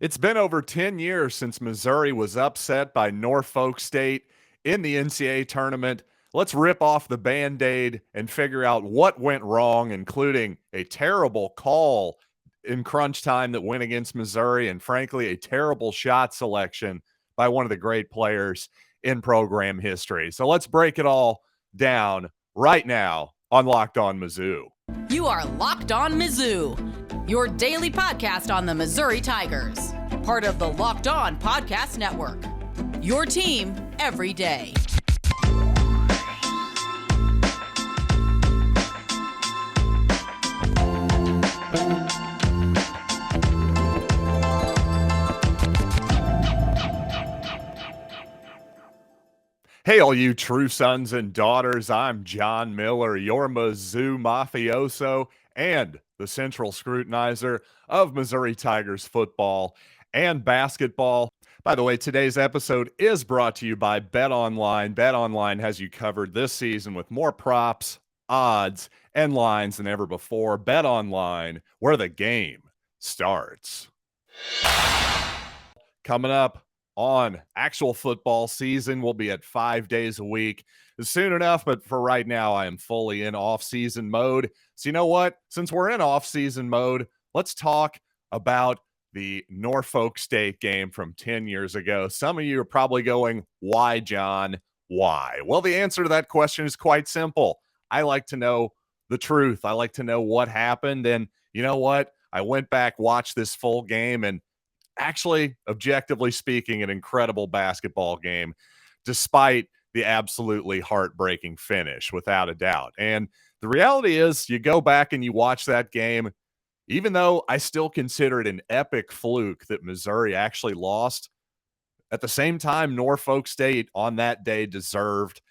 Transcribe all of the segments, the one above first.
It's been over 10 years since Missouri was upset by Norfolk State in the NCAA tournament. Let's rip off the Band-Aid and figure out what went wrong, including a terrible call in crunch time that went against Missouri and, frankly, a terrible shot selection by one of the great players in program history. So let's break it all down right now on Locked On Mizzou. You are Locked On Mizzou, your daily podcast on the Missouri Tigers, part of the Locked On Podcast Network, your team every day. Hey, all you true sons and daughters, I'm John Miller, your Mizzou mafioso and the central scrutinizer of Missouri Tigers football and basketball. By the way, today's episode is brought to you by BetOnline. BetOnline has you covered this season with more props, odds, and lines than ever before. BetOnline, where the game starts. Coming up on actual football season, we'll be at 5 days a week soon enough, but for right now, I am fully in off-season mode. So you know what? Since we're in off-season mode, let's talk about the Norfolk State game from 10 years ago. Some of you are probably going, why, John? Why? Well, the answer to that question is quite simple. I like to know the truth. I like to know what happened. And you know what? I went back, watched this full game, and actually, objectively speaking, an incredible basketball game, despite the absolutely heartbreaking finish, without a doubt. And the reality is, you go back and you watch that game, even though I still consider it an epic fluke that Missouri actually lost, at the same time, Norfolk State on that day deserved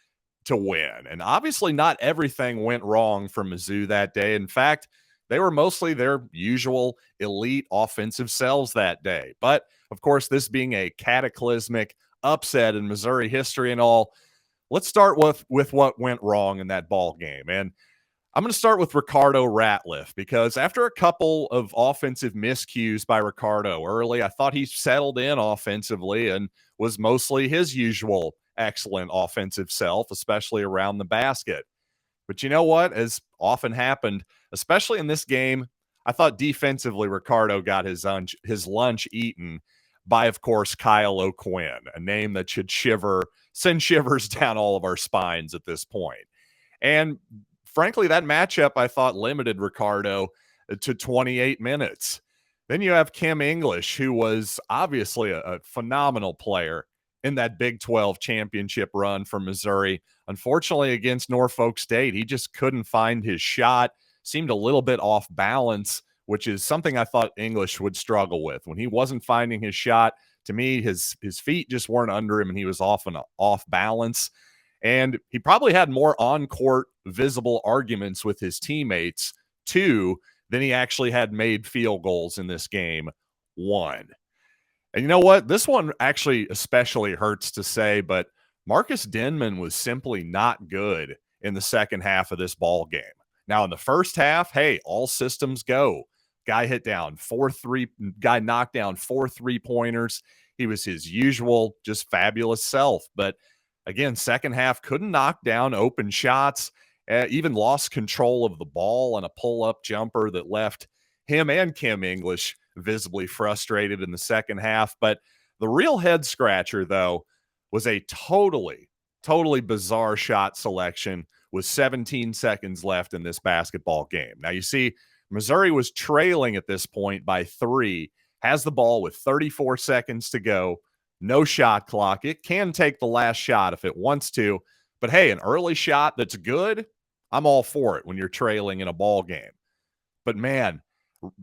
to win. And obviously, not everything went wrong for Mizzou that day. In fact, they were mostly their usual elite offensive selves that day. But, of course, this being a cataclysmic upset in Missouri history and all, let's start with what went wrong in that ball game. And I'm going to start with Ricardo Ratliff, because after a couple of offensive miscues by Ricardo early, I thought he settled in offensively and was mostly his usual excellent offensive self, especially around the basket. But you know what? As often happened, especially in this game, I thought defensively Ricardo got his lunch eaten by, of course, Kyle O'Quinn, a name that should send shivers down all of our spines at this point. And frankly, that matchup, I thought, limited Ricardo to 28 minutes. Then you have Kim English, who was obviously a phenomenal player in that Big 12 championship run for Missouri. Unfortunately, against Norfolk State, he just couldn't find his shot, seemed a little bit off balance, which is something I thought English would struggle with. When he wasn't finding his shot, to me, his feet just weren't under him, and he was often off balance. And he probably had more on-court visible arguments with his teammates, too, than he actually had made field goals in this game won. And you know what? This one actually especially hurts to say, but Marcus Denmon was simply not good in the second half of this ball game. Now, in the first half, hey, all systems go. Guy knocked down 4 3-pointers. He was his usual, just fabulous self. But again, second half, couldn't knock down open shots, even lost control of the ball on a pull-up jumper that left him and Kim English visibly frustrated in the second half. But the real head scratcher, though, was a totally bizarre shot selection with 17 seconds left in this basketball game. Now, you see, Missouri was trailing at this point by 3, has the ball with 34 seconds to go, no shot clock. It can take the last shot if it wants to, but hey, an early shot that's good, I'm all for it when you're trailing in a ball game. But man,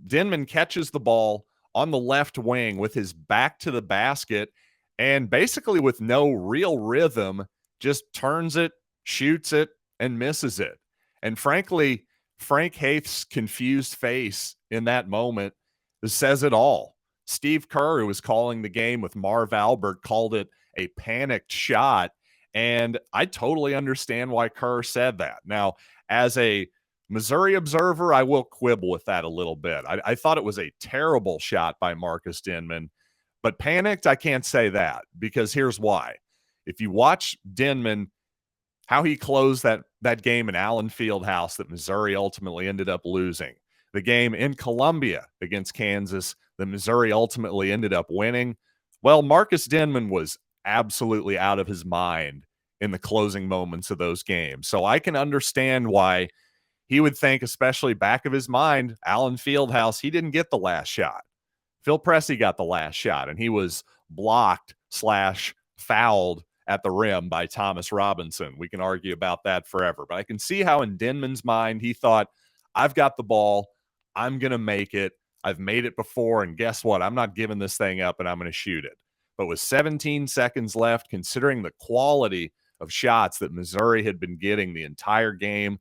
Denmon catches the ball on the left wing with his back to the basket and basically with no real rhythm, just turns it, shoots it, and misses it. And frankly, Frank Haith's confused face in that moment says it all. Steve Kerr, who was calling the game with Marv Albert, called it a panicked shot. And I totally understand why Kerr said that. Now, as a Missouri observer, I will quibble with that a little bit. I thought it was a terrible shot by Marcus Denmon, but panicked, I can't say that, because here's why. If you watch Denmon, how he closed that game in Allen Fieldhouse that Missouri ultimately ended up losing, the game in Columbia against Kansas that Missouri ultimately ended up winning, well, Marcus Denmon was absolutely out of his mind in the closing moments of those games. So I can understand why he would think, especially back of his mind, Allen Fieldhouse, he didn't get the last shot. Phil Pressey got the last shot, and he was blocked / fouled at the rim by Thomas Robinson. We can argue about that forever, but I can see how in Denmon's mind he thought, I've got the ball, I'm going to make it. I've made it before, and guess what? I'm not giving this thing up, and I'm going to shoot it. But with 17 seconds left, considering the quality of shots that Missouri had been getting the entire game,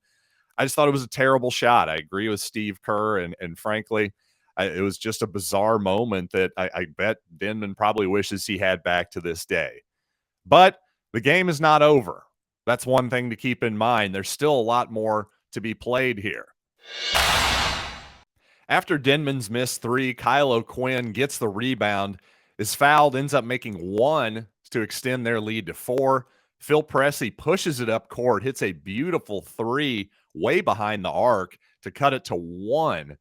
I just thought it was a terrible shot. I agree with Steve Kerr, and frankly, it was just a bizarre moment that I bet Denmon probably wishes he had back to this day. But the game is not over. That's one thing to keep in mind. There's still a lot more to be played here. After Denmon's missed three, Kyle O'Quinn gets the rebound, is fouled, ends up making one to extend their lead to 4. Phil Pressey pushes it up court, hits a beautiful three way behind the arc to cut it to 1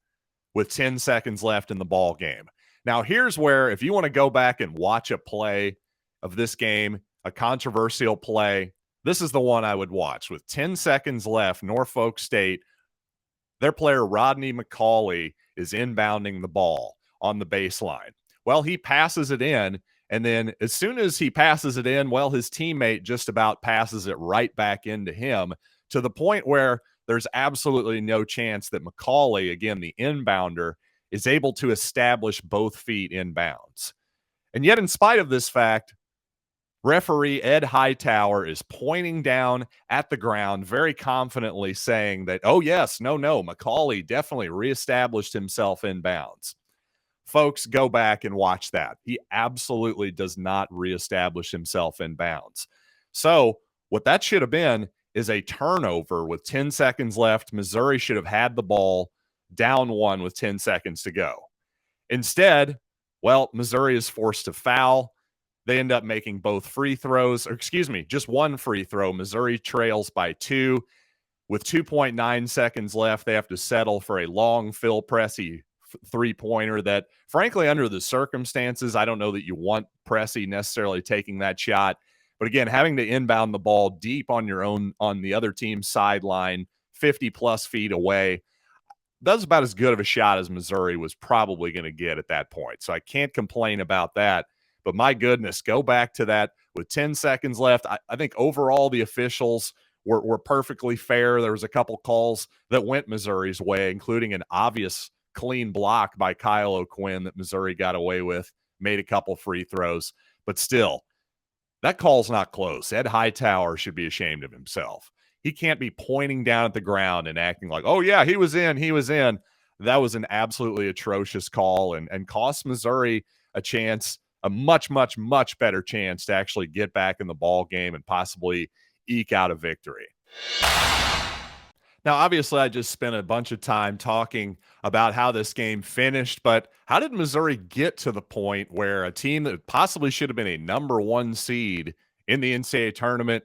with 10 seconds left in the ball game. Now, here's where, if you want to go back and watch a play of this game, a controversial play, this is the one I would watch. With 10 seconds left, Norfolk State, their player Rodney McCauley is inbounding the ball on the baseline. Well, he passes it in, and then as soon as he passes it in, well, his teammate just about passes it right back into him, to the point where there's absolutely no chance that McCauley, again, the inbounder, is able to establish both feet inbounds. And yet, in spite of this fact, referee Ed Hightower is pointing down at the ground very confidently saying that, oh, yes, no, McCauley definitely reestablished himself in bounds. Folks, go back and watch that. He absolutely does not reestablish himself in bounds. So what that should have been is a turnover with 10 seconds left. Missouri should have had the ball down 1 with 10 seconds to go. Instead, well, Missouri is forced to foul. They end up making both free throws, or excuse me, just one free throw. Missouri trails by 2. With 2.9 seconds left, they have to settle for a long Phil Pressey three-pointer that, frankly, under the circumstances, I don't know that you want Pressey necessarily taking that shot. But again, having to inbound the ball deep on your own, on the other team's sideline, 50-plus feet away, that's about as good of a shot as Missouri was probably going to get at that point. So I can't complain about that. But my goodness, go back to that with 10 seconds left. I think overall the officials were perfectly fair. There was a couple calls that went Missouri's way, including an obvious clean block by Kyle O'Quinn that Missouri got away with, made a couple free throws. But still, that call's not close. Ed Hightower should be ashamed of himself. He can't be pointing down at the ground and acting like, oh, yeah, he was in. That was an absolutely atrocious call and cost Missouri a chance, a much, much, much better chance to actually get back in the ball game and possibly eke out a victory. Now, obviously, I just spent a bunch of time talking about how this game finished, but how did Missouri get to the point where a team that possibly should have been a number 1 seed in the NCAA tournament,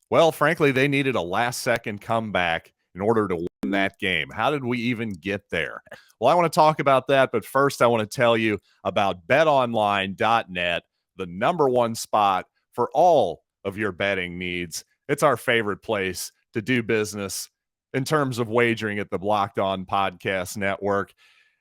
well, frankly, they needed a last-second comeback in order to win that game? How did we even get there? Well, I want to talk about that, but first I want to tell you about betonline.net, the number 1 spot for all of your betting needs. It's our favorite place to do business in terms of wagering at the Locked On Podcast Network.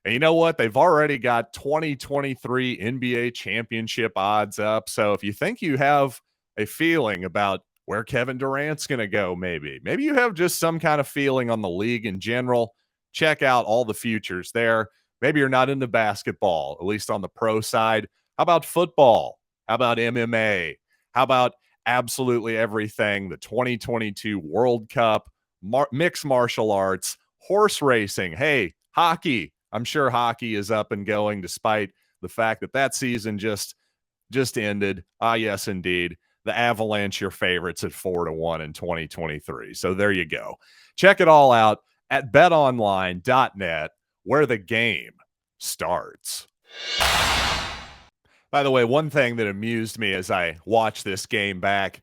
And you know what? They've already got 2023 NBA championship odds up. So if you think you have a feeling about where Kevin Durant's going to go, maybe you have just some kind of feeling on the league in general, check out all the futures there. Maybe you're not into basketball, at least on the pro side. How about football? How about MMA? How about absolutely everything? The 2022 World Cup, mixed martial arts, horse racing. Hey, hockey. I'm sure hockey is up and going despite the fact that season just ended. Yes, indeed. The Avalanche, your favorites at 4-1 in 2023. So there you go. Check it all out at betonline.net, where the game starts. By the way, one thing that amused me as I watched this game back,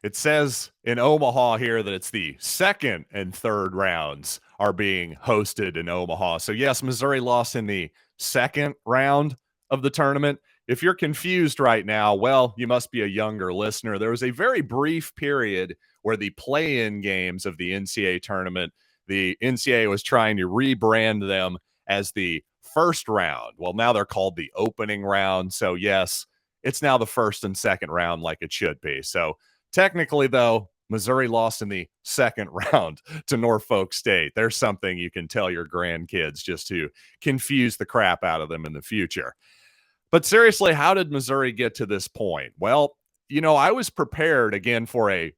it says in Omaha here that it's the second and third rounds are being hosted in Omaha. So yes, Missouri lost in the second round of the tournament. If you're confused right now, well, you must be a younger listener. There was a very brief period where the play-in games of the NCAA tournament, the NCAA was trying to rebrand them as the first round. Well, now they're called the opening round. So yes, it's now the first and second round like it should be. So technically, though, Missouri lost in the second round to Norfolk State. There's something you can tell your grandkids just to confuse the crap out of them in the future. But seriously, how did Missouri get to this point? Well, I was prepared again for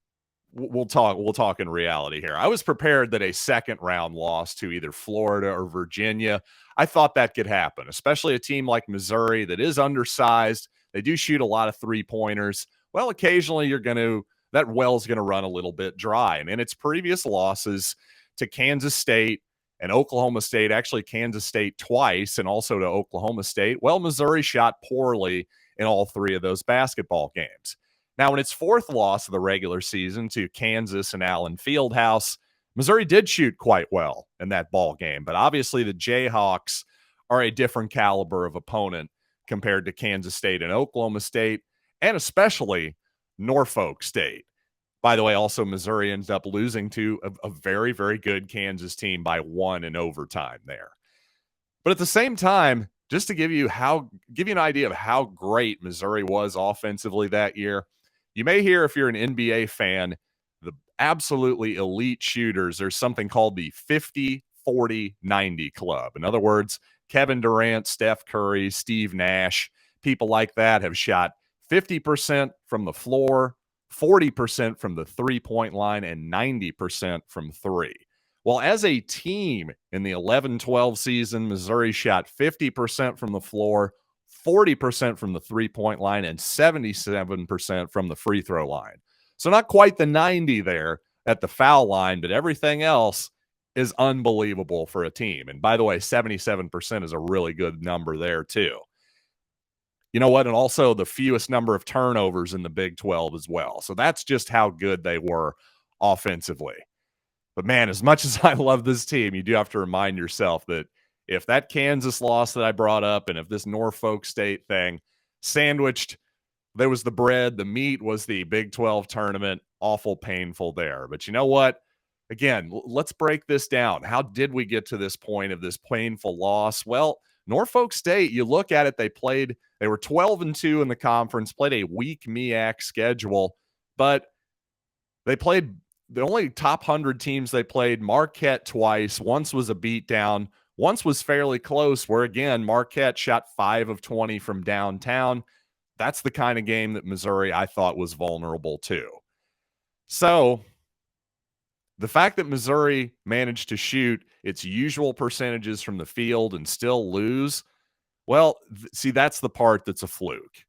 we'll talk in reality here. I was prepared that a second round loss to either Florida or Virginia, I thought that could happen, especially a team like Missouri that is undersized. They do shoot a lot of 3-pointers. Well, occasionally that well's going to run a little bit dry. And in its previous losses to Kansas State and Oklahoma State, actually Kansas State twice and also to Oklahoma State, well, Missouri shot poorly in all three of those basketball games. Now, in its fourth loss of the regular season to Kansas and Allen Fieldhouse, Missouri did shoot quite well in that ball game. But obviously the Jayhawks are a different caliber of opponent compared to Kansas State and Oklahoma State, and especially Norfolk State. By the way, also Missouri ends up losing to a very, very good Kansas team by 1 in overtime there. But at the same time, just to give you an idea of how great Missouri was offensively that year, you may hear, if you're an NBA fan, the absolutely elite shooters, there's something called the 50-40-90 club. In other words, Kevin Durant, Steph Curry, Steve Nash, people like that have shot 50% from the floor, 40% from the three-point line, and 90% from three. Well, as a team in the 11-12 season, Missouri shot 50% from the floor, 40% from the three-point line, and 77% from the free throw line. So not quite the 90 there at the foul line, but everything else is unbelievable for a team. And by the way, 77% is a really good number there too. You know what? And also the fewest number of turnovers in the Big 12 as well. So that's just how good they were offensively. But man, as much as I love this team, you do have to remind yourself that if that Kansas loss that I brought up and if this Norfolk State thing sandwiched, there was the bread, the meat was the Big 12 tournament, awful painful there. But you know what? Again, let's break this down. How did we get to this point of this painful loss? Well, Norfolk State, you look at it, they were 12-2 in the conference, played a weak MEAC schedule, but they played the only top 100 teams they played, Marquette twice. Once was a beatdown. Once was fairly close, where, again, Marquette shot 5 of 20 from downtown. That's the kind of game that Missouri, I thought, was vulnerable to. So the fact that Missouri managed to shoot its usual percentages from the field and still lose, well, see, that's the part that's a fluke.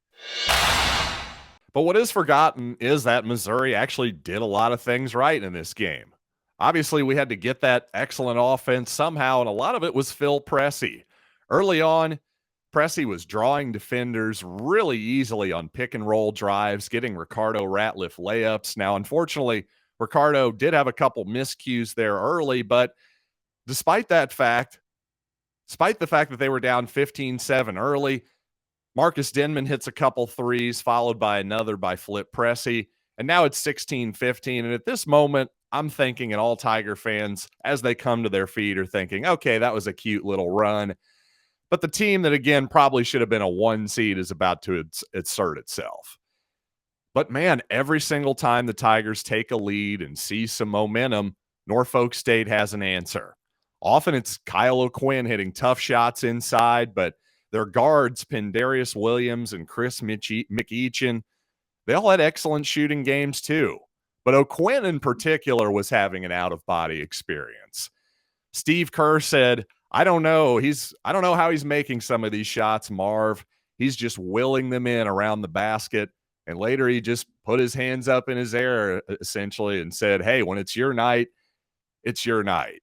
But what is forgotten is that Missouri actually did a lot of things right in this game. Obviously, we had to get that excellent offense somehow, and a lot of it was Phil Pressey. Early on, Pressey was drawing defenders really easily on pick-and-roll drives, getting Ricardo Ratliff layups. Now, unfortunately, Ricardo did have a couple miscues there early, but despite the fact that they were down 15-7 early, Marcus Denmon hits a couple threes, followed by another by Flip Pressey, and now it's 16-15. And at this moment, I'm thinking, and all Tiger fans, as they come to their feet, are thinking, okay, that was a cute little run. But the team that, again, probably should have been a 1 seed is about to assert itself. But, man, every single time the Tigers take a lead and see some momentum, Norfolk State has an answer. Often it's Kyle O'Quinn hitting tough shots inside, but their guards, Pendarius Williams and Chris McEachin, they all had excellent shooting games too. But O'Quinn in particular was having an out-of-body experience. Steve Kerr said, I don't know how he's making some of these shots, Marv. He's just willing them in around the basket. And later he just put his hands up in his air, essentially, and said, hey, when it's your night, it's your night.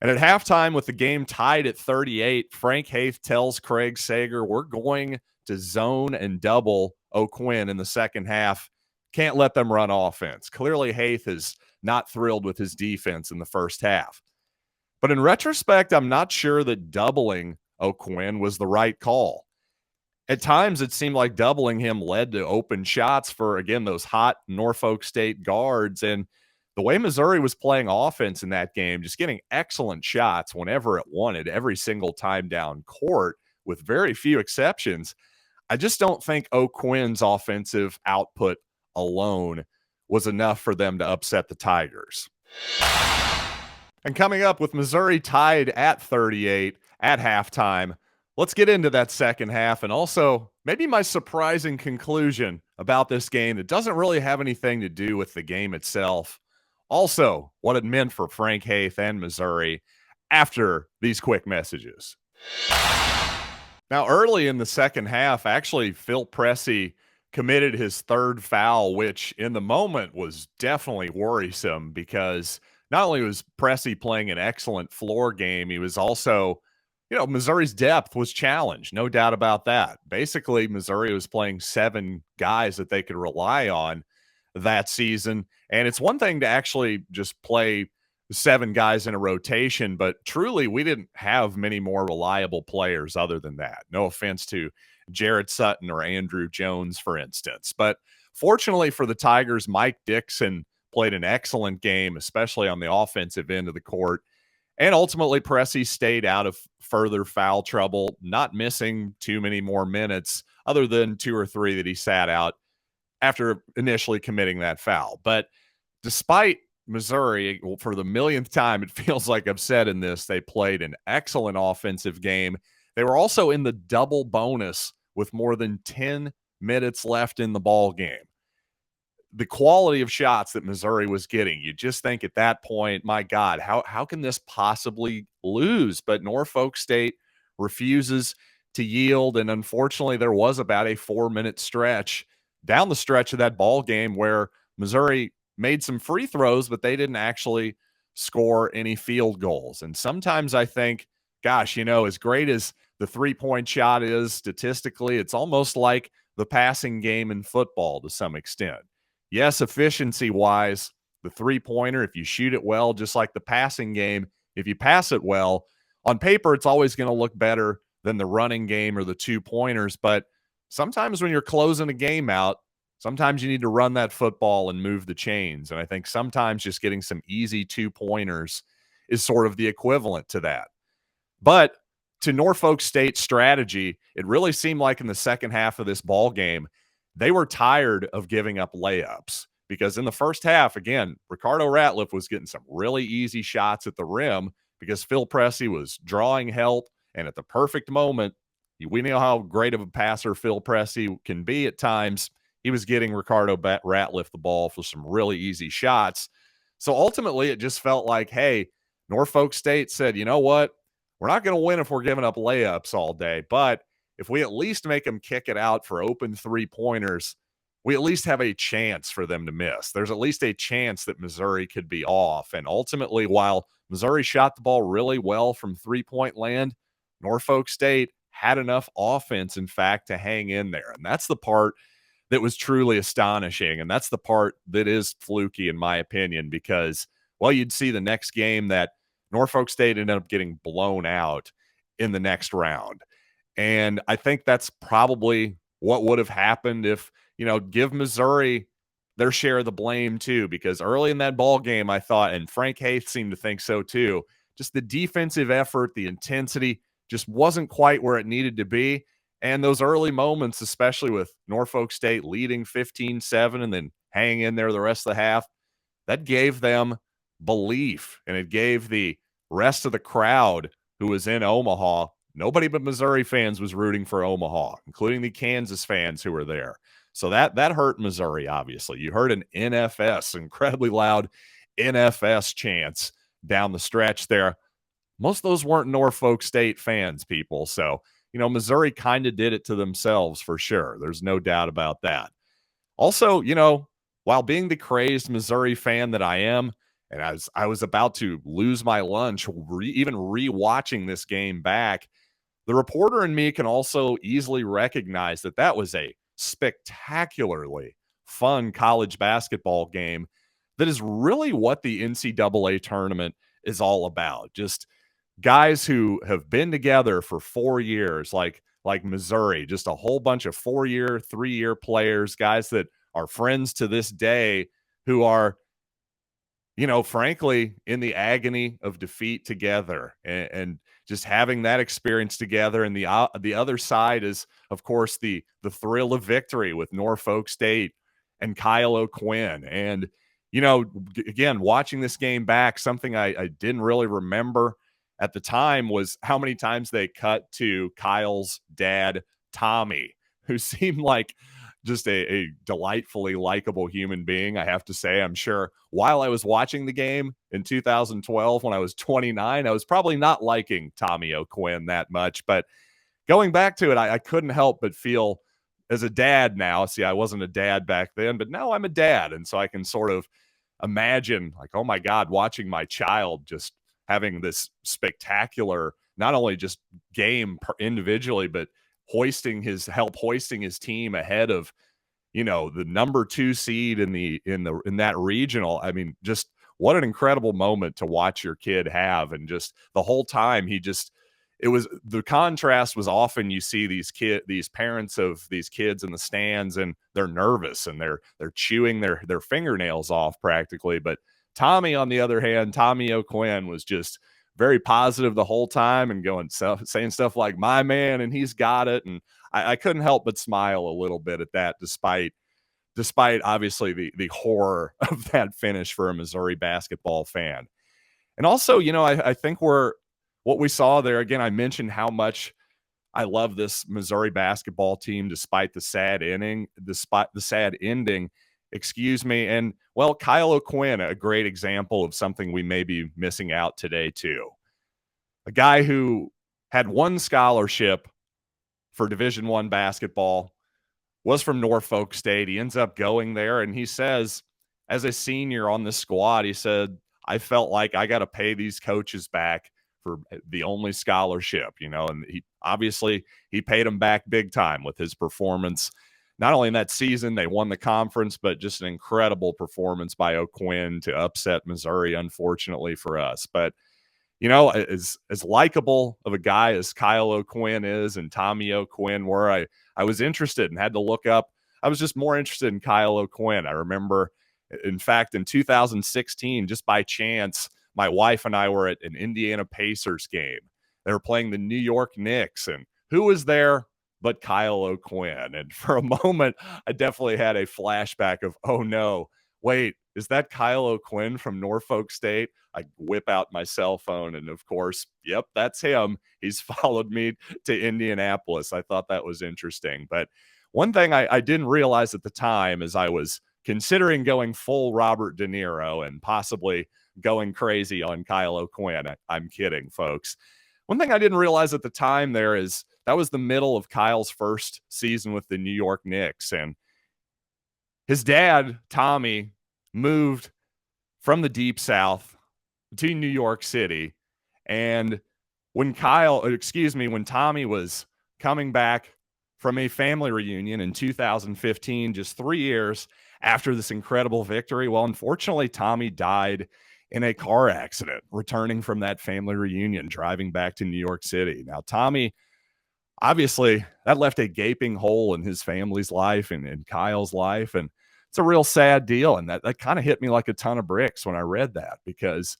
And at halftime, with the game tied at 38, Frank Haith tells Craig Sager, we're going to zone and double O'Quinn in the second half. Can't let them run offense. Clearly, Haith is not thrilled with his defense in the first half. But in retrospect, I'm not sure that doubling O'Quinn was the right call. At times, it seemed like doubling him led to open shots for, again, those hot Norfolk State guards. And the way Missouri was playing offense in that game, just getting excellent shots whenever it wanted, every single time down court, with very few exceptions, I just don't think O'Quinn's offensive output alone was enough for them to upset the Tigers. And coming up, with Missouri tied at 38 at halftime, let's get into that second half and also maybe my surprising conclusion about this game that doesn't really have anything to do with the game itself. Also, what it meant for Frank Haith and Missouri after these quick messages. Now, early in the second half, actually, Phil Pressey committed his third foul, which in the moment was definitely worrisome because not only was Pressey playing an excellent floor game, he was also, Missouri's depth was challenged, no doubt about that. Basically, Missouri was playing 7 guys that they could rely on that season. And it's one thing to actually just play 7 guys in a rotation, but truly we didn't have many more reliable players other than that. No offense to Jarrett Sutton or Andrew Jones, for instance. But fortunately for the Tigers, Mike Dixon played an excellent game, especially on the offensive end of the court. And ultimately, Pressey stayed out of further foul trouble, not missing too many more minutes other than 2 or 3 that he sat out after initially committing that foul. But despite Missouri, for the millionth time, it feels like I've said in this, they played an excellent offensive game. They were also in the double bonus with more than 10 minutes left in the ball game. The quality of shots that Missouri was getting, you just think at that point, my God, how can this possibly lose? But Norfolk State refuses to yield, and unfortunately, there was about a 4-minute stretch down the stretch of that ball game where Missouri made some free throws, but they didn't actually score any field goals. And sometimes I think, gosh, as great as the three-point shot is statistically, it's almost like the passing game in football to some extent. Yes, efficiency-wise, the three-pointer, if you shoot it well, just like the passing game, if you pass it well, on paper, it's always going to look better than the running game or the two-pointers. But sometimes when you're closing a game out, sometimes you need to run that football and move the chains. And I think sometimes just getting some easy two-pointers is sort of the equivalent to that. But to Norfolk State's strategy, it really seemed like in the second half of this ball game, they were tired of giving up layups because in the first half, again, Ricardo Ratliff was getting some really easy shots at the rim because Phil Pressey was drawing help. And at the perfect moment, we know how great of a passer Phil Pressey can be at times. He was getting Ricardo Ratliff the ball for some really easy shots. So ultimately, it just felt like, hey, Norfolk State said, you know what? We're not going to win if we're giving up layups all day, but if we at least make them kick it out for open three-pointers, we at least have a chance for them to miss. There's at least a chance that Missouri could be off. And ultimately, while Missouri shot the ball really well from three-point land, Norfolk State had enough offense, in fact, to hang in there. And that's the part that was truly astonishing. And that's the part that is fluky, in my opinion, because, well, you'd see the next game that Norfolk State ended up getting blown out in the next round. And I think that's probably what would have happened if, give Missouri their share of the blame too, because early in that ball game, I thought, and Frank Haith seemed to think so too, just the defensive effort, the intensity just wasn't quite where it needed to be. And those early moments, especially with Norfolk State leading 15-7 and then hanging in there the rest of the half, that gave them belief. And it gave the rest of the crowd who was in Omaha, nobody but Missouri fans was rooting for Omaha, including the Kansas fans who were there. So that hurt Missouri, obviously. You heard an NFS, incredibly loud NFS chants down the stretch there. Most of those weren't Norfolk State fans, people. So, Missouri kind of did it to themselves for sure. There's no doubt about that. Also, while being the crazed Missouri fan that I am, And as I was about to lose my lunch, even re-watching this game back, the reporter in me can also easily recognize that that was a spectacularly fun college basketball game that is really what the NCAA tournament is all about. Just guys who have been together for 4 years, like Missouri, just a whole bunch of 4-year, 3-year players, guys that are friends to this day who are, frankly, in the agony of defeat together, and just having that experience together. And the other side is, of course, the thrill of victory with Norfolk State and Kyle O'Quinn. And again, watching this game back, something I didn't really remember at the time was how many times they cut to Kyle's dad, Tommie, who seemed like just a delightfully likable human being, I have to say. I'm sure while I was watching the game in 2012 when I was 29, I was probably not liking Tommie O'Quinn that much. But going back to it, I couldn't help but feel, as a dad now, see, I wasn't a dad back then, but now I'm a dad. And so I can sort of imagine, like, oh my God, watching my child just having this spectacular, not only just game individually, but hoisting his team ahead of the number 2 seed in that regional. I mean, just what an incredible moment to watch your kid have. And just the whole time the contrast was often, you see these parents of these kids in the stands, and they're nervous and they're chewing their fingernails off practically. But Tommie, on the other hand, Tommie O'Quinn, was just very positive the whole time and saying stuff like "my man" and "he's got it." And I couldn't help but smile a little bit at that, despite obviously the horror of that finish for a Missouri basketball fan. And also, I think what we saw there, again, I mentioned how much I love this Missouri basketball team despite the sad ending, excuse me. And, well, Kyle O'Quinn, a great example of something we may be missing out today too. A guy who had one scholarship for Division I basketball, was from Norfolk State. He ends up going there, and he says, as a senior on the squad, he said, I felt like I got to pay these coaches back for the only scholarship, and he paid them back big time with his performance. Not only in that season, they won the conference, but just an incredible performance by O'Quinn to upset Missouri, unfortunately for us. But as likable of a guy as Kyle O'Quinn is, and Tommie O'Quinn were, I was interested and had to look up. I was just more interested in Kyle O'Quinn. I remember, in fact, in 2016, just by chance, my wife and I were at an Indiana Pacers game. They were playing the New York Knicks, and who was there but Kyle O'Quinn? And for a moment, I definitely had a flashback of, oh no, wait, is that Kyle O'Quinn from Norfolk State? I whip out my cell phone, and of course, yep, that's him. He's followed me to Indianapolis. I thought that was interesting. But one thing I didn't realize at the time, as I was considering going full Robert De Niro and possibly going crazy on Kyle O'Quinn. I'm kidding, folks. One thing I didn't realize at the time there is that was the middle of Kyle's first season with the New York Knicks. And his dad, Tommie, moved from the Deep South to New York City. And when Tommie was coming back from a family reunion in 2015, just 3 years after this incredible victory, well, unfortunately, Tommie died in a car accident returning from that family reunion, driving back to New York City. Now, Tommie, obviously, that left a gaping hole in his family's life and in Kyle's life. And it's a real sad deal. And that kind of hit me like a ton of bricks when I read that, because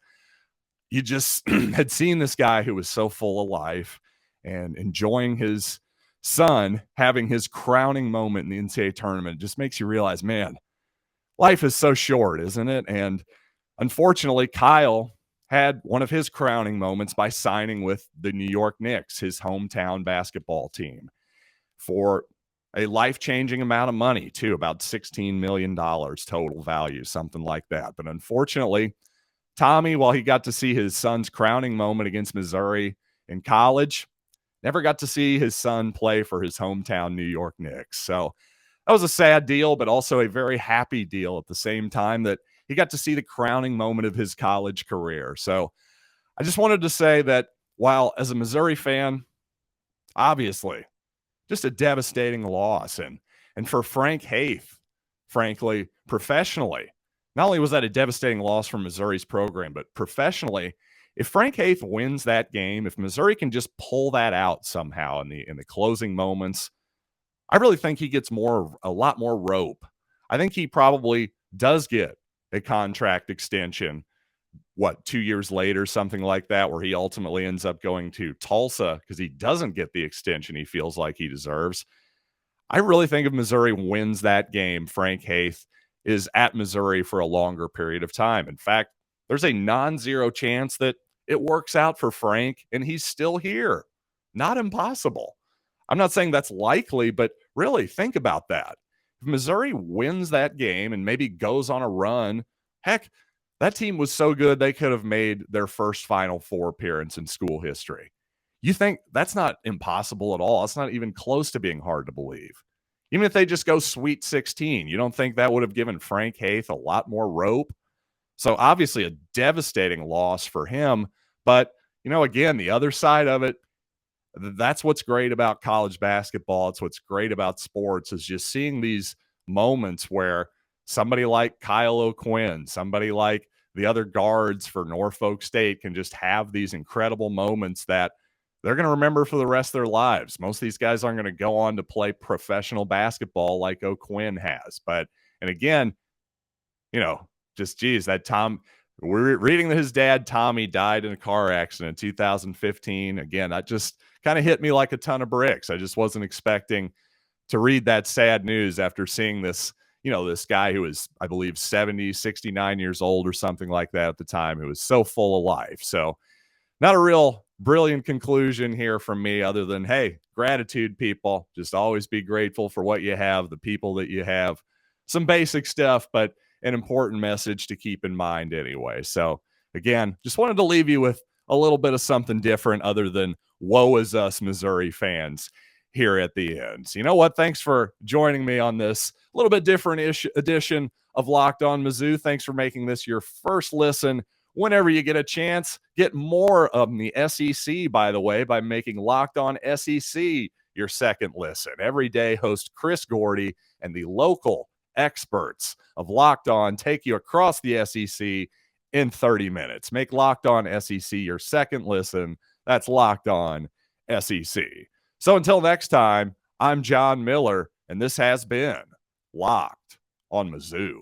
you just had seen this guy who was so full of life and enjoying his son having his crowning moment in the NCAA tournament. It just makes you realize, man, life is so short, isn't it? And unfortunately, Kyle had one of his crowning moments by signing with the New York Knicks, his hometown basketball team, for a life-changing amount of money, too, about $16 million total value, something like that. But unfortunately, Tommie, while he got to see his son's crowning moment against Missouri in college, never got to see his son play for his hometown New York Knicks. So that was a sad deal, but also a very happy deal at the same time, that he got to see the crowning moment of his college career. So I just wanted to say that while as a Missouri fan, obviously, just a devastating loss. And for Frank Haith, frankly, professionally, not only was that a devastating loss for Missouri's program, but professionally, if Frank Haith wins that game, if Missouri can just pull that out somehow in the closing moments, I really think he gets a lot more rope. I think he probably does get a contract extension, 2 years later, something like that, where he ultimately ends up going to Tulsa because he doesn't get the extension he feels like he deserves. I really think if Missouri wins that game, Frank Haith is at Missouri for a longer period of time. In fact, there's a non-zero chance that it works out for Frank and he's still here. Not impossible. I'm not saying that's likely, but really think about that. If Missouri wins that game and maybe goes on a run, heck, that team was so good they could have made their first Final Four appearance in school history. You think that's not impossible at all? It's not even close to being hard to believe. Even if they just go Sweet 16, you don't think that would have given Frank Haith a lot more rope? So obviously a devastating loss for him. But, again, the other side of it, that's what's great about college basketball. It's what's great about sports is just seeing these moments where somebody like Kyle O'Quinn, somebody like the other guards for Norfolk State can just have these incredible moments that they're going to remember for the rest of their lives. Most of these guys aren't going to go on to play professional basketball like O'Quinn has. And again, we're reading that his dad, Tommie, died in a car accident in 2015. Again, that just kind of hit me like a ton of bricks. I just wasn't expecting to read that sad news after seeing this, this guy who was, I believe, 70, 69 years old or something like that at the time, who was so full of life. So not a real brilliant conclusion here from me other than, hey, gratitude, people. Just always be grateful for what you have, the people that you have. Some basic stuff, but an important message to keep in mind anyway. So again, just wanted to leave you with a little bit of something different other than woe is us Missouri fans here at the end. So you know what? Thanks for joining me on this little bit different edition of Locked On Mizzou. Thanks for making this your first listen. Whenever you get a chance, get more of the SEC, by the way, by making Locked On SEC your second listen. Every day, host Chris Gordy and the local experts of Locked On take you across the SEC in 30 minutes. Make Locked On SEC your second listen. That's Locked On SEC. So until next time, I'm John Miller, and this has been Locked On Mizzou.